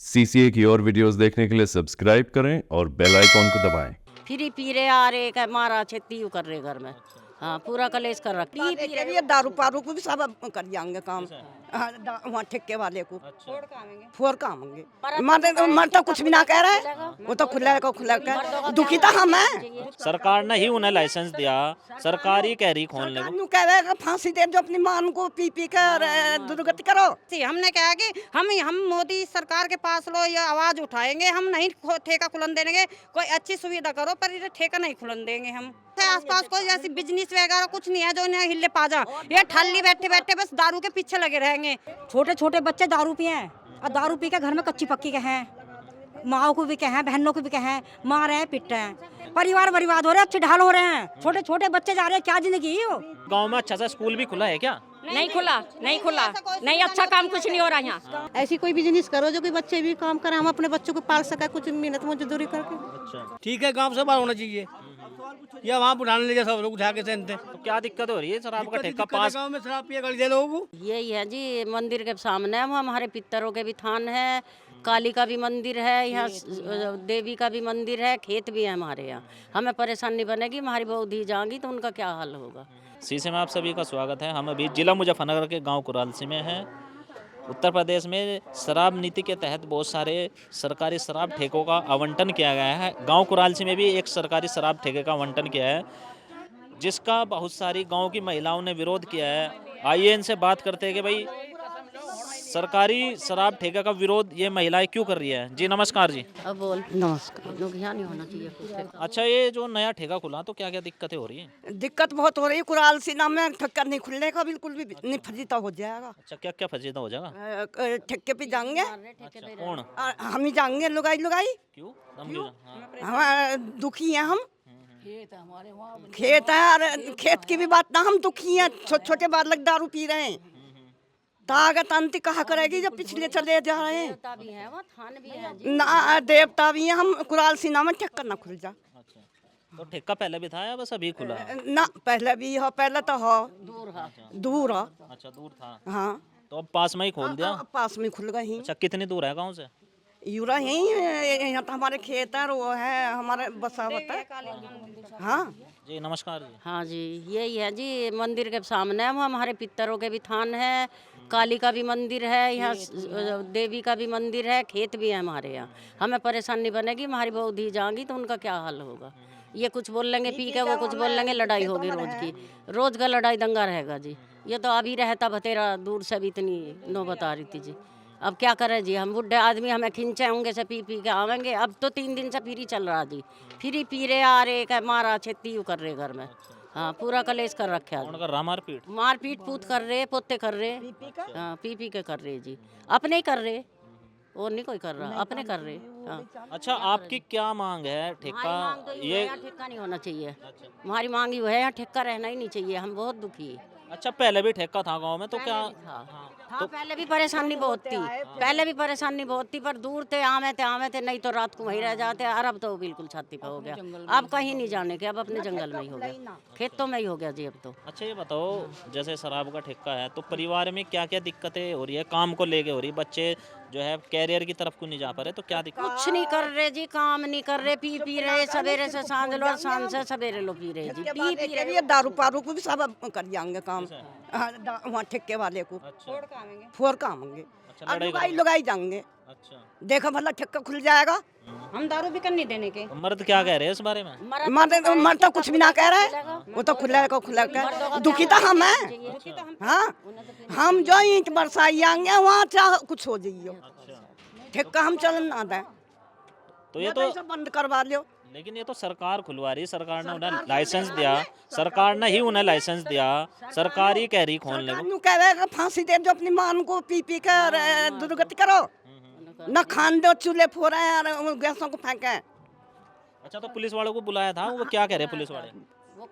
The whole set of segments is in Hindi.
सीसीए की और वीडियोस देखने के लिए सब्सक्राइब करें और बेल आइकॉन को दबाएं। फिरी पी रहे आ रहे का मारा छेती कर रहे घर में। हाँ पूरा कलेश कर रखा पी पी रहे दारू पारू को भी सब कर जाएंगे काम। हाँ, वहाँ ठेके वाले को फोड़ कामेंगे मर्द तो कुछ भी ना कह रहे, वो तो खुला को खुला कर दुखी तो हम है। सरकार ने ही उन्हें लाइसेंस दिया, सरकार ही कह रही खोलने को। कह रहे फांसी दे जो अपनी मान को पी पी कर दुर्गति करो। हमने कहा कि हम मोदी सरकार के पास लो ये आवाज उठाएंगे, हम नहीं ठेका खुलन देंगे, कोई अच्छी सुविधा करो पर ये ठेका नहीं खुलन देंगे। हम आसपास कोई ऐसी बिजनेस वगैरह कुछ नहीं है जो इन्हें हिले पाजा, ये ठल्ली बैठे बैठे बस दारू के पीछे लगे रहेंगे। छोटे छोटे बच्चे दारू पिए हैं और दारू पी के घर में कच्ची पक्की के हैं, माओ को भी कहें, बहनों को भी कहें, मार रहे हैं, पिट रहे हैं, परिवार बर्बाद हो रहे हैं, अच्छे ढाल हो रहे हैं, छोटे छोटे बच्चे जा रहे हैं, क्या जिंदगी है वो। गांव में अच्छा सा स्कूल भी खुला है क्या? नहीं खुला, नहीं खुला, नहीं अच्छा काम कुछ नहीं हो रहा यहाँ। ऐसी कोई बिजनेस करो जो कि बच्चे भी काम करें, हम अपने बच्चों को पाल सके कुछ मेहनत मजदूरी करके। अच्छा, ठीक है, गांव से बाहर होना चाहिए या वहाँ बुढ़ाने ले जाए सब लोग उठा के सहनते। तो क्या दिक्कत हो रही है? शराब का ठेका पास गांव में शराब पिए गली दे लोगों को। यही है जी, मंदिर के सामने हमारे पितरों के भी थान है, काली का भी मंदिर है, यहाँ देवी का भी मंदिर है, खेत भी है हमारे यहाँ। हमें परेशानी बनेगी, हमारी बहू धी जाएंगी तो उनका क्या हाल होगा। सीसी में आप सभी का स्वागत है। हम अभी जिला मुजफ्फरनगर के गांव कुरालसी में हैं। उत्तर प्रदेश में शराब नीति के तहत बहुत सारे सरकारी शराब ठेकों का आवंटन किया गया है। गांव कुरालसी में भी एक सरकारी शराब ठेके का आवंटन किया है, जिसका बहुत सारी गांव की महिलाओं ने विरोध किया है। आइए इनसे बात करते हैं कि भाई सरकारी शराब ठेके का विरोध ये महिलाएं क्यों कर रही है। जी नमस्कार जी। अब बोल नमस्कार, लोग यहाँ नहीं होना चाहिए कुछ। अच्छा, ये जो नया ठेका खुला तो क्या क्या दिक्कतें हो रही हैं? दिक्कत बहुत हो रही है, कुराल सीना में ठक्कर नहीं खुलने का बिल्कुल भी नहीं, फजीता हो जाएगा। अच्छा, क्या क्या फजीता हो जाएगा? ठेके पे जाएंगे। अच्छा, कौन? हम ही जाएंगे, लुगाई लुगाई क्यों? हम दुखी हैं, हम खेत है और खेत की भी बात ना, हम दुखी हैं। छोटे छोटे बालक दारू पी रहे हैं, ताकत अंति कहा करेगी जब पिछले चले जा रहे हैं। देवता भी है, वहाँ थान भी है जी। ना देवता भी हैं, हम कुराल सीना में ठक्कर ना खुल जा। अच्छा, तो ठेका पहले भी था या बस अभी खुला? ना पहले भी हो, पहले तो हो दूर हो। अच्छा, दूर था। हाँ, तो अब पास में ही खोल दिया? अब पास में खुल गई। अच्छा, कितनी दूर है गांव से? यूरा यही यहाँ तो हमारे खेत है, वो है हमारे बसावत है। हाँ जी नमस्कार जी। हाँ जी, यही है जी, मंदिर के सामने हमारे पितरों के भी थान है, काली का भी मंदिर है, यहाँ देवी का भी मंदिर है, खेत भी है हमारे यहाँ। हमें परेशानी बनेगी, हमारी बहू धी जाएंगी तो उनका क्या हाल होगा। ये कुछ बोल लेंगे पी के, वो कुछ बोल लेंगे, लड़ाई होगी रोज की, रोज का लड़ाई दंगा रहेगा जी। ये तो अभी रहता बतेरा दूर से भी इतनी नौबत आ रही थी जी। अब क्या करें जी, हम बुढ़े आदमी, हमें खिंचे होंगे से पी पी के आवेंगे। अब तो 3 दिन से फिरी चल रहा जी, फिरी पी रहे आ रहे का मारा छेती कर रहे घर में। हाँ पूरा कलेश कर रखा कौन कर रहा? मारपीट? मारपीट पूत कर रहे, पोते कर रहे, हाँ पी पी के कर रहे जी, अपने ही कर रहे, और नहीं कोई कर रहा, अपने कर रहे। हाँ अच्छा, आपकी क्या मांग है? ठेका मांग तो ये यहाँ ठेका नहीं होना चाहिए। हमारी मांग ही है, यहाँ ठेका रहना ही नहीं चाहिए, हम बहुत दुखी है। अच्छा, पहले भी ठेका था गांव में तो क्या? हाँ पहले भी परेशानी बहुत थी, पहले भी परेशानी बहुत थी, पर दूर थे, आवे थे, नहीं तो रात को वहीं रह जाते। और अब तो बिल्कुल छाती पे हो गया, अब कहीं नहीं जाने के, अब अपने जंगल में ही हो गया, खेतों में ही हो गया जी अब तो। अच्छा, ये बताओ, जैसे शराब का ठेका है तो परिवार में क्या क्या दिक्कतें हो रही है? काम को लेके हो रही है, बच्चे जो है कैरियर की तरफ को नहीं जा पा रहे, तो क्या दिक्कत? कुछ नहीं कर रहे जी, काम नहीं कर रहे, पी पी रहे, सवेरे से सांझ लो और सांझ से सवेरे लो पी रहे जी, पी पी रहे। दारू पारू को भी सब कर जाएंगे काम। वहाँ ठेके वाले को फोड़ कामेंगे, लुगाई लुगाई जाएंगे। अच्छा, देखो भला ठेका खुल जाएगा। हम दारू भी नहीं देने के। तो मर्द क्या कह रहे हैं इस बारे में? मर्द तो कुछ भी ना कह रहे, वो तो खुला को खुला कर दुखी तो हम है। हाँ, हम जो ईंट बरसाई आएंगे वहाँ चाहे कुछ हो जाइए, ठेका हम चलन ना दें। तो ये तो बंद करवा लो। लेकिन ये तो सरकार खुलवा रही, सरकार ने उन्हें लाइसेंस दिया, सरकार ने ही उन्हें लाइसेंस दिया, सरकार ही कह रही खोलने को। कह रहे फांसी दे जो अपनी मान को पी पी कर दुर्गति करो, न खान दो, चूल्हे फोड़े और गैसों को फेंके। अच्छा, तो पुलिस वालों को बुलाया था, वो क्या कह रहे पुलिस वाले? वो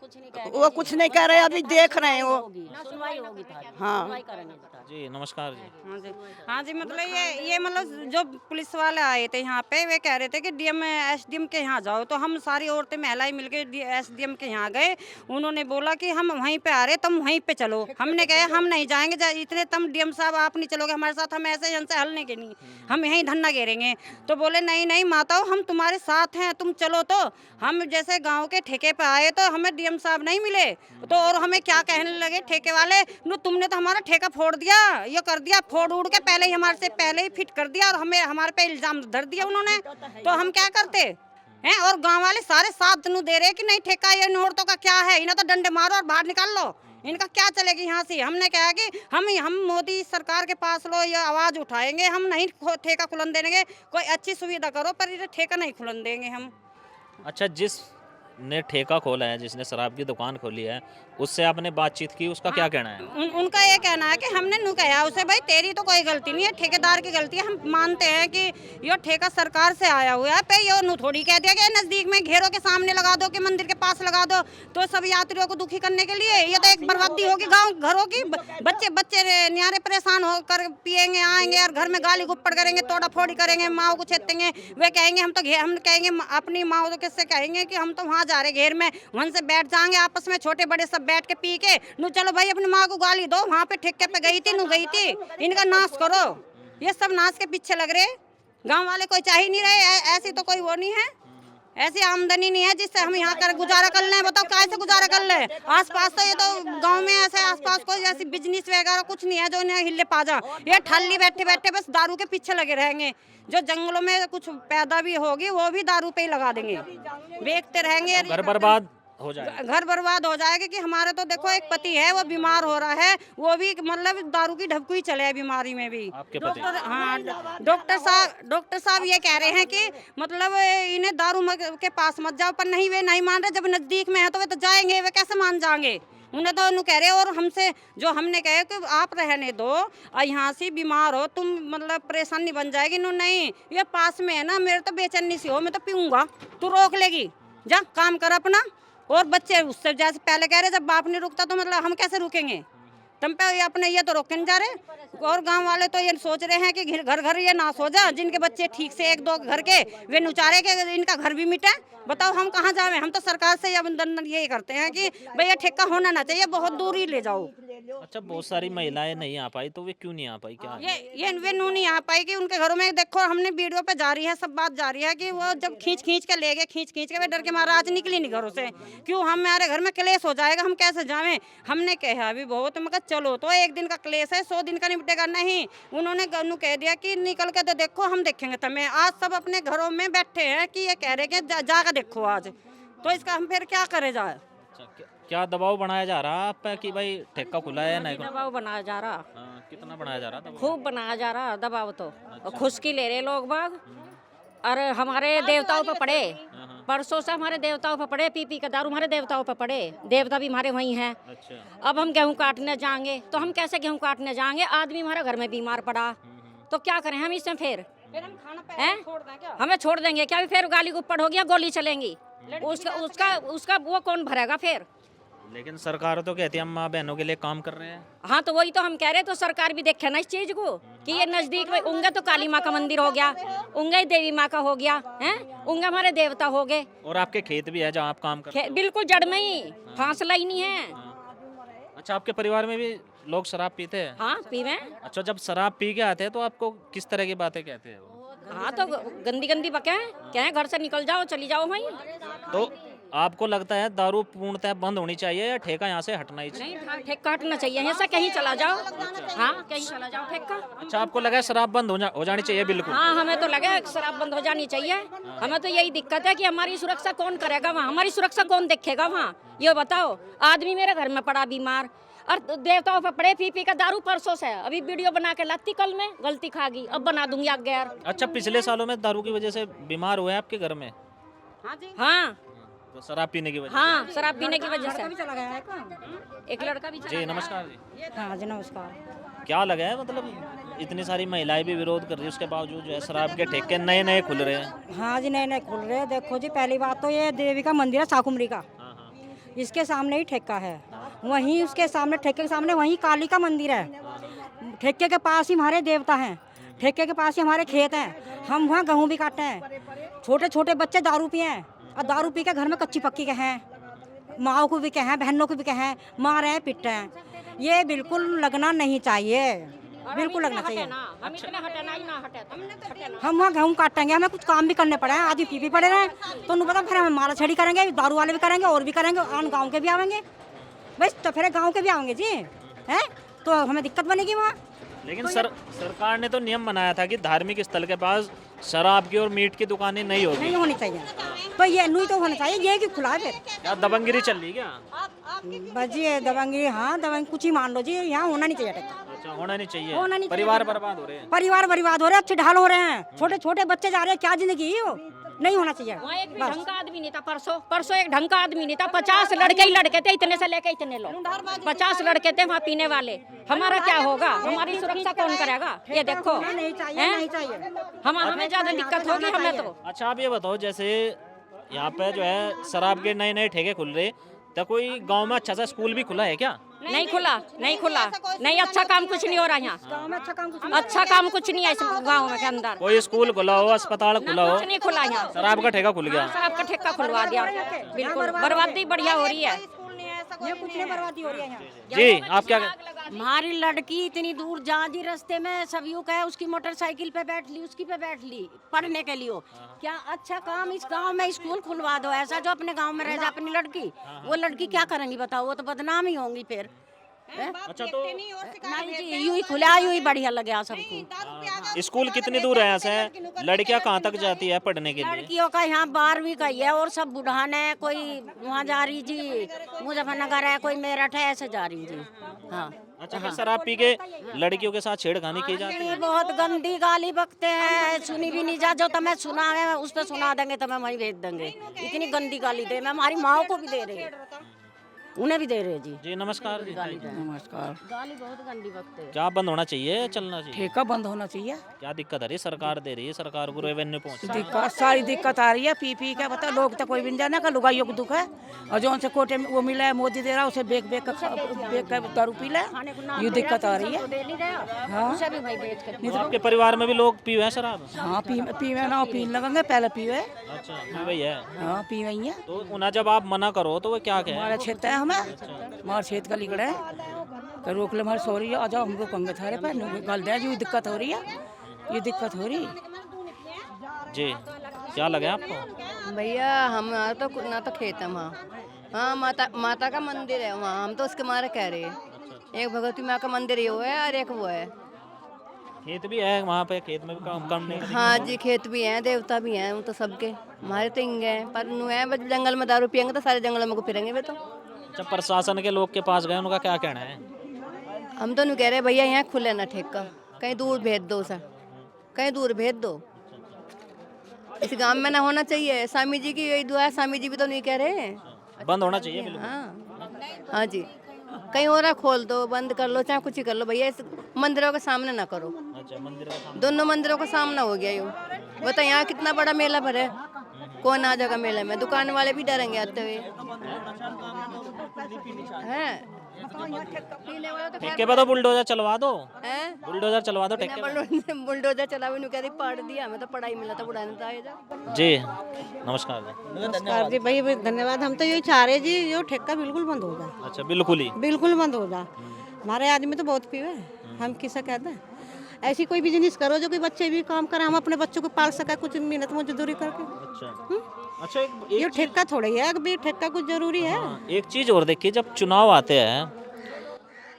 कुछ नहीं कह रहे, अभी देख रहे हैं वो। सुनवाई होगी थारी, हाँ। सुनवाई करेंगे थारी। जी नमस्कार जी। हाँ जी मतलब ये मतलब जो पुलिस वाले आए थे यहाँ पे, वे कह रहे थे कि डीएम एसडीएम के यहाँ जाओ, तो हम सारी औरतें महिलाएं मिलकर एसडीएम के यहाँ गए। उन्होंने बोला कि हम वहीं पे आ रहे, तुम वहीं पे चलो। हमने कहा हम नहीं जाएंगे, इतने तुम डीएम साहब आप नहीं चलोगे हमारे साथ, हम ऐसे यहाँ से हलने के नहीं, हम यहीं धरना घेरेंगे। तो बोले नहीं नहीं माताओं, हम तुम्हारे साथ हैं, तुम चलो। तो हम जैसे गाँव के ठेके पे आए तो हमें डीएम साहब नहीं मिले, तो और हमें क्या कहने लगे ठेके वाले, तुमने तो हमारा ठेका फोड़ दिया, ये कर दिया, फोड़ उड़ के पहले ही हमारे से पहले ही फिट कर दिया और हमें हमारे पे इल्जाम धर दिया उन्होंने। तो हम क्या करते हैं? और गांव वाले सारे साथ नु दे रहे कि नहीं ठेका ये इन औरतों का क्या है, इन्हें तो डंडे मारो और बाहर निकाल लो, इनका क्या चलेगी यहाँ से। हमने कहा कि हम मोदी सरकार के पास लो, ये आवाज उठाएंगे, हम नहीं ठेका खुलन देंगे, कोई अच्छी सुविधा करो, पर ये ठेका नहीं खुलन देंगे हम। अच्छा, जिसने ठेका खोला है, जिसने शराब की दुकान खोली है, उससे आपने बातचीत की, उसका क्या कहना है? उनका ये कहना है कि हमने नु कहा उसे, भाई तेरी तो कोई गलती नहीं है, ठेकेदार की गलती है। हम मानते हैं कि ये ठेका सरकार से आया हुआ है, पे ये नु थोड़ी कह दिया कि नजदीक में घेरों के सामने लगा दो, कि मंदिर के पास लगा दो, तो सब यात्रियों को दुखी करने के लिए। ये तो एक बर्बादी होगी गाँव घरों की। बच्चे न्यारे परेशान होकर पियेंगे, आएंगे और घर में गाली गुप्पड़ करेंगे, तोड़ा फोड़ी करेंगे, माओ को छेतेंगे। वे कहेंगे हम कहेंगे अपनी माओ तो किससे कहेंगे कि हम तो वहाँ जा रहे घेर में, वहाँ से बैठ जाएंगे आपस में, छोटे बड़े सब बैठ के पी के, नु चलो भाई अपनी माँ को गाली दो, वहाँ पे ठेके पे गई थी, नु गई थी, इनका नाश करो। ये सब नाश के पीछे लग रहे, गांव वाले कोई चाह ही नहीं रहे। ऐसी तो कोई वो नहीं है, ऐसी आमदनी नहीं है जिससे हम यहाँ कर गुजारा कर लें। बताओ कैसे गुजारा कर लें? आसपास तो ये तो गांव में ऐसे आसपास कोई ऐसी बिजनेस वगैरह कुछ नहीं है जो इन्हें हिले पाजा। ये ठाली बैठे बैठे बस दारू के पीछे लगे रहेंगे। जो जंगलों में कुछ पैदा भी होगी वो भी दारू पे ही लगा देंगे, बेचते रहेंगे। घर बर्बाद हो जाएगा, घर बर्बाद हो जाएगा। कि हमारे तो देखो एक पति है, वो बीमार हो रहा है, वो भी मतलब दारू की ढबकू ही चले है बीमारी में भी। आपके पति? हाँ, डॉक्टर साहब ये कह रहे हैं कि मतलब इन्हें दारू के पास मत जाओ, पर नहीं, वे नहीं मान रहे। जब नजदीक में है तो वे तो जाएंगे, वे कैसे मान जाएंगे? उन्हें तो उन्हें कह रहे। और हमसे जो हमने कहे कि आप रहने दो, यहाँ से बीमार हो तुम, मतलब परेशानी बन जाएगी। नो नहीं, ये पास में है ना, मेरे तो बेचैनी सी हो, मैं तो पीऊंगा, तू रोक लेगी, जा काम कर अपना। और बच्चे उससे जैसे पहले कह रहे, जब बाप नहीं रुकता तो मतलब हम कैसे रुकेंगे? तुम पे ये अपने ये तो रोके नहीं जा रहे। और गांव वाले तो ये सोच रहे हैं कि घर घर ये नाश हो जाए, जिनके बच्चे ठीक से एक दो घर के वे नुचारे के इनका घर भी मिटे। बताओ हम कहाँ जावे? हम तो सरकार से यही करते हैं कि भैया ठेका होना ना चाहिए, बहुत दूर ही ले जाओ। अच्छा, बहुत सारी महिलाएं नहीं आ पाई, तो वे क्यों नहीं आ पाई? क्या ये वे नू नहीं आ पाई कि उनके घरों में देखो, हमने वीडियो पे जारी है, सब बात जारी है कि वो जब खींच के ले गए, खींच के वे डर के मारा आज निकली नहीं घरों से। क्यों? हमारे घर में क्लेश हो जाएगा, हम कैसे जावें? हमने कहा अभी बहुत, मगर चलो तो एक दिन का क्लेश है, 100 दिन का निपटेगा नहीं। उन्होंने कह दिया कि निकल के तो देखो, हम देखेंगे तुम्हें। आज सब अपने घरों में बैठे हैं कि ये कह रहे कि जाकर देखो आज, तो इसका हम फिर क्या करे जाए? अच्छा, क्या दबाव बनाया जा रहा है आप पे कि भाई ठेका खुला है? नहीं दबाव बनाया जा रहा, कितना बनाया जा रहा था? खूब बनाया जा रहा दबाव तो। और खुश की ले रहे लोग बाग, और हमारे देवताओं पे पड़े, परसों से हमारे देवताओं पे पड़े, पी का दारू हमारे देवताओं पे पड़े। देवता भी हमारे वहीं हैं। अच्छा, अब हम गेहूं काटने जाएंगे तो हम कैसे गेहूं काटने जाएंगे? आदमी हमारे घर में बीमार पड़ा, तो क्या करें हम इसमें? फिर हमें छोड़ देंगे क्या? फिर गाली गुप्पड़ हो गया, गोली चलेंगी, उसका वो कौन भरेगा फिर? लेकिन सरकार तो कहती है हम माँ बहनों के लिए काम कर रहे हैं। हाँ, तो वही तो हम कह रहे, तो सरकार भी देखे ना इस चीज को कि ये नजदीक में उंगे तो काली माँ का मंदिर हो गया, उंगे देवी माँ का हो गया है, उंगे हमारे देवता हो गए। और आपके खेत भी है जहाँ आप काम करते हैं? बिल्कुल जड़ में ही, फासला ही नहीं है। अच्छा, आपके परिवार में भी लोग शराब पीते हैं? हाँ, पीवे। अच्छा, जब शराब पी के आते हैं तो आपको किस तरह की बातें कहते हैं वो? हाँ, तो गंदी बके क्या है, घर से निकल जाओ, चली जाओ वहीं। तो आपको लगता है दारू पूर्णतः बंद होनी चाहिए या ठेका यहाँ से हटना ही चाहिए? नहीं, ठेका हटना चाहिए, ऐसा कहीं चला जाओ। हाँ, कहीं चला जाओ ठेका। अच्छा, आपको लगा है शराब बंद हो जानी चाहिए? बिल्कुल। हाँ, हमें तो लगा शराब बंद हो जानी चाहिए। हमें तो यही दिक्कत है कि हमारी सुरक्षा कौन करेगा वहाँ, हमारी सुरक्षा कौन देखेगा वहाँ? ये बताओ। आदमी मेरे घर में पड़ा बीमार, और देवताओं पे पड़े, पी का दारू परसों से। अभी वीडियो बना के लाती, कल में गलती खा गई, अब बना दूंगी आगे यार। अच्छा, पिछले सालों में दारू की वजह से बीमार हुए आपके घर में? हाँ जी। हाँ, तो शराब पीने की वजह? हाँ, शराब पीने की वजह से एक लड़का भी जी नमस्कार जी। हाँ जी नमस्कार। क्या लगा है, मतलब इतनी सारी महिलाएं भी विरोध कर रही है, उसके बावजूद जो है शराब के ठेके नए खुल रहे हैं? हाँ जी, नए खुल रहे हैं। देखो जी, पहली बात तो ये देवी का मंदिर है साकुमरी का, इसके सामने ही ठेका है, वहीं उसके सामने ठेके के सामने वहीं काली का मंदिर है, ठेके के पास ही हमारे देवता हैं, ठेके के पास ही हमारे खेत हैं, हम वहाँ गेहूँ भी काटते हैं। छोटे छोटे बच्चे दारू पिए हैं और दारू पी के घर में कच्ची पक्की के हैं, माओ को भी के हैं, बहनों को भी के हैं, मार रहे हैं, पिट रहे हैं। ये बिल्कुल लगना नहीं चाहिए, बिल्कुल लगना चाहिए। हम वहाँ गेहूँ काटेंगे, हमें कुछ काम भी करने पड़े हैं, आज पी पड़े रहे तो उन्हें पता, फिर हमें मारा छड़ी करेंगे, दारू वाले भी करेंगे और भी करेंगे, और गाँव के भी आएंगे, बस तो फिर गाँव के भी आएंगे जी, हैं तो हमें दिक्कत बनेगी वहाँ। लेकिन सरकार ने तो नियम बनाया था कि धार्मिक स्थल के पास शराब की और मीट की दुकानें नहीं होगी। नहीं होनी चाहिए, तो ये नहीं तो होना चाहिए, ये कि खुला है फिर। क्या दबंगगिरी चल रही क्या? बस ये दबंगी, हाँ दबंगी कुछ ही मान लो जी, यहाँ होना नहीं चाहिए ठेका। अच्छा, होना नहीं चाहिए। होना नहीं परिवार बर्बाद हो रहे हैं। परिवार बर्बाद हो रहे हैं, अच्छे ढाल हो रहे हैं, छोटे छोटे बच्चे जा रहे हैं, क्या जिंदगी है वो, नहीं होना चाहिए। वहाँ एक भी ढंग का आदमी नहीं था, परसों एक ढंग का आदमी नहीं था, 50 लड़के ही लड़के थे, इतने से लेके इतने लोग 50 लड़के थे वहाँ पीने वाले। हमारा क्या होगा, हमारी सुरक्षा कौन करेगा? ये देखो, नहीं चाहिए, नहीं चाहिए। हमें ज्यादा दिक्कत होगी हमें तो। अच्छा, आप ये बताओ, जैसे यहाँ पे जो है शराब के नए नए ठेके खुल रहे, तो कोई गांव में अच्छा सा स्कूल भी खुला है क्या? नहीं खुला, नहीं अच्छा काम कुछ नहीं हो रहा यहाँ, गाँव में अच्छा काम कुछ नहीं है इस गाँव में के अंदर, कोई स्कूल खुला हो, अस्पताल खुला हो, कुछ नहीं खुला यहाँ। शराब का ठेका खुल गया। शराब का ठेका खुलवा दिया, बिल्कुल बर्बादी बढ़िया हो रही है। ये कुछ नहीं बर्बादी हो रही है यहाँ। जी, आप क्या हमारी लड़की इतनी दूर जा जी, रास्ते में सब यूँ कहे, उसकी मोटरसाइकिल पे बैठ ली, उसकी पे बैठ ली पढ़ने के लिए। क्या अच्छा काम, इस गांव में स्कूल खुलवा दो ऐसा जो अपने गांव में रह जाए अपनी लड़की, वो लड़की क्या करेंगी बताओ, वो तो बदनाम ही होंगी फिर। अच्छा, तो नहीं जी, यूं ही खुला, यूं ही बढ़िया लगे सबको। स्कूल कितनी दूर है यहाँ से? लड़कियाँ कहाँ तक जाती है पढ़ने के लिए? लड़कियों का यहाँ 12वीं का ही है, और सब बुढ़ान है, कोई वहाँ जा रही जी, मुजफ्फरनगर है, कोई मेरठ है, ऐसे जा रही जी। हाँ, अच्छा, फिर शराब पी के लड़कियों के साथ छेड़खानी की जाती है? बहुत गंदी गाली बकते हैं, सुनी भी नहीं जा, जो तुम्हें सुना है उस पर सुना देंगे, तुम्हें वहीं भेज देंगे। इतनी गंदी गाली दे, मैं हमारी माँ को भी दे रही है, उन्हें भी दे रहे जी। जी, नमस्कार जी। नमस्कार। गाली बहुत गंदी बकते हैं। क्या बंद होना चाहिए, चलना चाहिए? ठेका बंद होना चाहिए। क्या दिक्कत आ रही है? सरकार दे रही है, सरकार को रेवेन्यू पहुँच। दिक्कत, सारी दिक्कत आ रही है, पी के बता, लोग तो कोई भी नहीं जाने का, लुगाइयों को दुख है, और जो उनसे कोटे में वो मिला है, मोदी दे रहा है, उसे बेच के दारू पी ले, ये दिक्कत आ रही है। हाँ, तो आपके परिवार में भी लोग पी हुए हैं शराब? हाँ पीवे ना, पीने लगेंगे, पहले पीवे। अच्छा, पी हुई है। हाँ पी वही है। तो उन्हें जब आप मना करो तो वो क्या कहें? हमारा क्षेत्र है, हमें हमारे क्षेत्र का लिखड़ा है, तो रोक ले, हमारे सॉरी आ जाओ, हमको पंगे थारे पर गल दे, ये दिक्कत हो रही है, ये दिक्कत हो रही। जी, क्या लगे आपको? भैया हमारा तो ना तो खेत है वहाँ, हाँ माता का मंदिर है वहाँ, हम तो उसके मारे कह रहे हैं। एक भगवती माँ का मंदिर ये है और एक वो है। खेत भी है वहाँ पे, खेत में भी काम करने? हाँ जी, खेत भी हैं, देवता भी हैं, वो तो सबके हमारे तो इंगे हैं, पर नु है बस जंगल में दारू पियेंगे तो सारे जंगलों में फिरेंगे वे तो। अच्छा, प्रशासन के लोग के पास गए, उनका क्या कहना है? हम तो नहीं कह रहे भैया यहाँ खुले ना ठेका, कहीं दूर भेज दो सर, कहीं दूर भेज दो, इस गांव में ना होना चाहिए। स्वामी जी की यही दुआ है, स्वामी जी भी तो नहीं कह रहे बंद होना चाहिए बिल्कुल। हाँ हाँ जी, कहीं और खोल दो, बंद कर लो, चाहे कुछ ही कर लो भैया, इस मंदिरों के सामने ना करो। अच्छा, मंदिर का सामने? दोनों मंदिरों का सामना हो गया यूँ, बता यहाँ कितना बड़ा मेला भरे, कौन आ जाएगा मेले में, दुकान वाले भी डरेंगे आते हुए हैं। ठेके पे तो बुलडोजर चलवा दो, हैं? बुलडोजर चलवा दो ठेके पे। बुलडोजर चला भी नहीं, कह रही पढ़ दिया, हमें तो पढ़ाई मिला था, बुढ़ाने तो आए जा। जी, नमस्कार जी। नमस्कार जी भाई, धन्यवाद। हम तो यही चाह रहे जी, ये ठेका बिल्कुल बंद हो जाए, अच्छा, बिल्कुल ही बिल्कुल बंद हो जाए। हमारे आदमी तो बहुत पीवे, हम किसा कहते हैं, ऐसी कोई बिजनेस करो जो कि बच्चे भी काम करें, हम अपने बच्चों को पाल सके कुछ मेहनत मजदूरी करके। अच्छा, ये ठेका थोड़ा ही है, अभी ठेका कुछ जरूरी है। एक चीज़ और देखिए, जब चुनाव आते हैं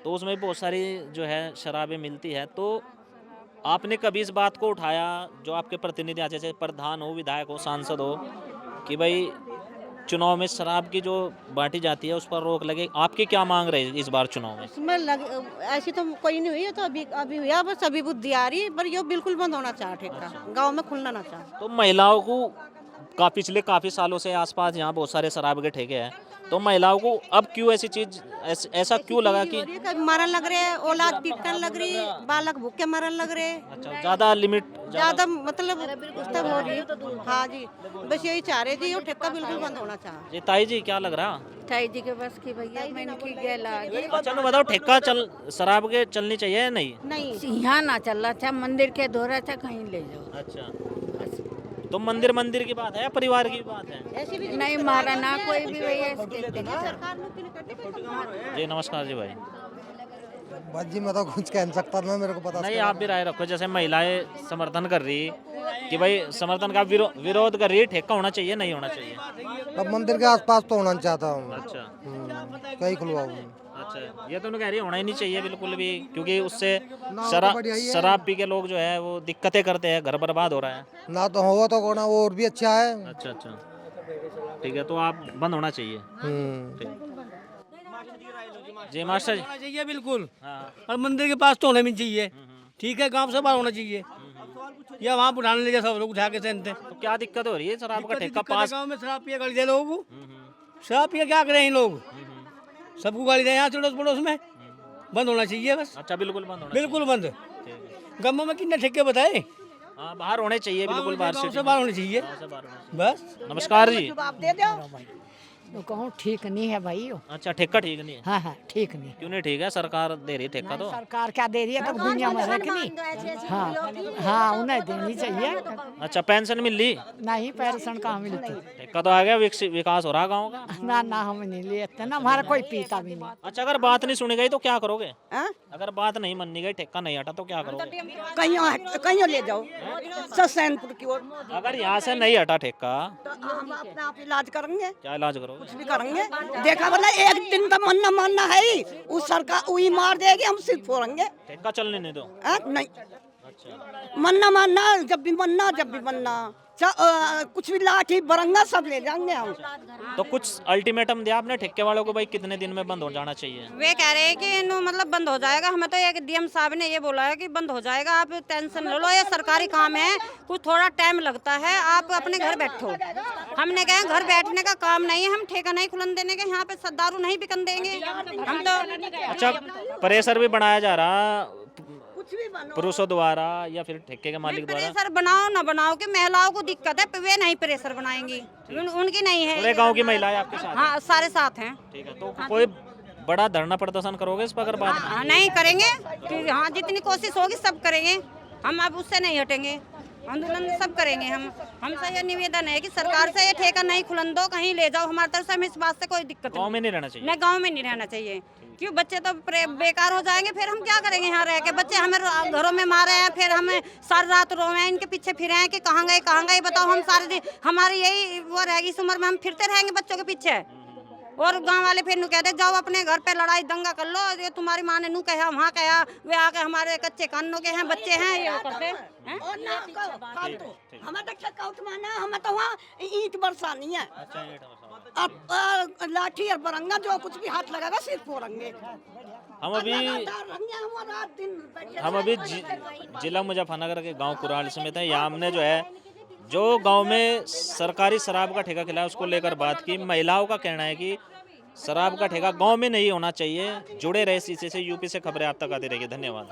तो उसमें बहुत सारी जो है शराबें मिलती है, तो आपने कभी इस बात को उठाया, जो आपके प्रतिनिधि आज जैसे प्रधान हो, विधायक हो, सांसद हो, कि भाई चुनाव में शराब की जो बांटी जाती है उस पर रोक लगे? आपकी क्या मांग रही है इस बार चुनाव में? इसमें ऐसी तो कोई नहीं हुई है, तो अभी हुआ, बस अभी बुद्धि आ रही है, पर ये बिल्कुल बंद होना चाहिए ठेका, गाँव में खुलना ना चाहिए। तो महिलाओं को पिछले काफ़ी सालों से आसपास यहाँ बहुत सारे शराब के ठेके हैं, तो महिलाओं को अब क्यों ऐसी चीज ऐसा क्यों लगा कि कभी मरन लग रहे, औलाद पीटन लग रही, बालक भूखे मरन लग रहे, अच्छा ज्यादा लिमिट ज्यादा मतलब गुस्सा हो रही। हाँ जी, बस यही चाह रहे जी, ये ठेका बिल्कुल बंद होना चाहिए। जी ताई जी क्या लग रहा? ताई जी के बस की भैया मैंने की गैला अच्छा नो बताओ, ठेका चल शराब के चलनी चाहिए या नहीं? नहीं यहाँ ना चल रहा था, मंदिर के धोरा था, कहीं ले जाओ। अच्छा तो मंदिर की बात है या परिवार की बात है? नहीं मारा ना कोई भी भैया इसके। जी नमस्कार जी भाई। बस जी मैं तो कुछ कह नहीं सकता ना, मेरे को पता नहीं आप भी राय रखो, जैसे महिलाएं समर्थन कर रही कि भाई समर्थन का विरोध कर रही है, ठेका होना चाहिए नहीं होना चाहिए? अब मंदिर के आसपास तो होना चाहता हूँ। अच्छा कहीं खुलवाऊँ। अच्छा ये तो कह रही होना ही नहीं चाहिए बिल्कुल भी, क्योंकि उससे तो बढ़िया ही है। शराब पी के लोग जो है वो दिक्कतें करते हैं, घर बर्बाद हो रहा है। ना तो होगा तो कोना वो और भी अच्छा है। अच्छा अच्छा ठीक है, तो आप बंद होना चाहिए। ठीक। जी मास्टर जी। होना चाहिए बिल्कुल, हाँ और मंदिर के पास तो होना भी चाहिए। ठीक है, गांव से बाहर होना चाहिए, या वहाँ उठाने ले जाए सब लोग उठा के सहते। तो क्या दिक्कत हो रही है? शराब का ठेका पास गाँव में शराब पिए गाड़ी दे लोगों को, शराब पिए क्या करें लोग, सबको गाड़ी दे यहाँ अड़ोस पड़ोस में। बंद होना चाहिए बस, अच्छा बिल्कुल बंद होना बिल्कुल बंद। चाहिए। गाँव में कितने ठेके बताए, हाँ बाहर होने चाहिए बिल्कुल, बाहर गाँव से से बाहर होने चाहिए बस। नमस्कार जी। जवाब दे दो। वो कहूँ ठीक नहीं है भाई। अच्छा ठेका ठीक नहीं है? हाँ हाँ ठीक नहीं। क्यों नहीं ठीक है? सरकार दे रही है ठेका तो। सरकार क्या दे रही है, तो दुनिया में रखनी। हाँ हाँ उन्हें देनी चाहिए। अच्छा पेंशन मिल रही? नहीं पेंशन कहाँ मिलती। ठेका तो आ गया, विकास हो रहा गाँव का। ना ना हम नहीं लेते ना, हमारा कोई पीता भी नहीं। अच्छा अगर बात नहीं सुनी गई तो क्या करोगे? हाँ? अगर बात नहीं मानी गई, ठेका नहीं हटा तो क्या करोगे? कहीं ले जाओ, ससैनपुर की ओर। अगर यहाँ से नहीं हटा ठेका तो हम अपना आप इलाज करेंगे, क्या इलाज करोगे? कुछ भी करेंगे। देखा बोला एक दिन तो मानना है ही, उस सरकार वही मार देगी, हम सिर्फ फोड़ेंगे। ठेका चलने नहीं दो। नहीं अच्छा मन्ना जब भी मन्ना कुछ भी लाठी बरंगा सब ले जाएंगे हम। तो कुछ अल्टीमेटम दिया आपने ठेके वालों को, भाई कितने दिन में बंद हो जाना चाहिए? वे कह रहे हैं कि नो मतलब बंद हो जाएगा। हमें तो एक डीएम साहब ने ये बोला है कि बंद हो जाएगा, आप टेंशन ले लो, ये सरकारी काम है, कुछ थोड़ा टाइम लगता है, आप अपने घर बैठो। हमने कहा घर बैठने का काम नहीं है, हम ठेका नहीं खुलन देने के, यहाँ पे दारू नहीं बिकन देंगे हम तो। अच्छा प्रेशर भी बढ़ाया जा रहा पुरुषों द्वारा या फिर ठेके के मालिक द्वारा? प्रेशर बनाओ ना बनाओ कि महिलाओं को दिक्कत है, वे नहीं प्रेशर बनाएंगी, उनकी नहीं है। पूरे गांव की महिलाएं आपके साथ? हाँ सारे साथ हैं। ठीक है, तो कोई बड़ा धरना प्रदर्शन करोगे इस पर अगर बात? हाँ नहीं करेंगे, हाँ जितनी कोशिश होगी सब करेंगे, हम अब उससे नहीं हटेंगे, आंदोलन सब करेंगे। हमसे ये निवेदन है कि सरकार से ये ठेका नहीं खुलन दो, कहीं ले जाओ, हमारी तरफ से हमें इस बात से कोई दिक्कत गाँव में नहीं रहना चाहिए? नहीं गाँव में नहीं रहना चाहिए, क्यों बच्चे तो बेकार हो जाएंगे, फिर हम क्या करेंगे यहाँ रह के। बच्चे हमें घरों में मारे हैं, फिर हमें सारी रात रोए हैं, इनके पीछे फिरे हैं कि कहाँ गए बताओ। हम सारे दिन हमारी यही वो रहेगी, इस उम्र में हम फिरते रहेंगे बच्चों के पीछे, और गांव वाले फिर नु कहते जाओ अपने घर पे लड़ाई दंगा कर लो, ये तुम्हारी माँ ने नू कहा वहाँ कहा, वे आके हमारे कच्चे कानों के हैं बच्चे हैं, ये करते हैं। हमें तो ठेका उठवाना, हमें तो वहाँ ईंट बरसानी है। अब लाठी और बरंगा जो कुछ भी हाथ लगाएगा सिर्फ फोड़ेंगे। हम अभी जिला मुजफ्फरनगर के गांव कुराल में थे। यहाँ हमने जो है जो गांव में सरकारी शराब का ठेका खिलाया उसको लेकर बात की। महिलाओं का कहना है कि शराब का ठेका गांव में नहीं होना चाहिए। जुड़े रहे सीसी से, यूपी से खबरें आप तक आती रहेगी। धन्यवाद।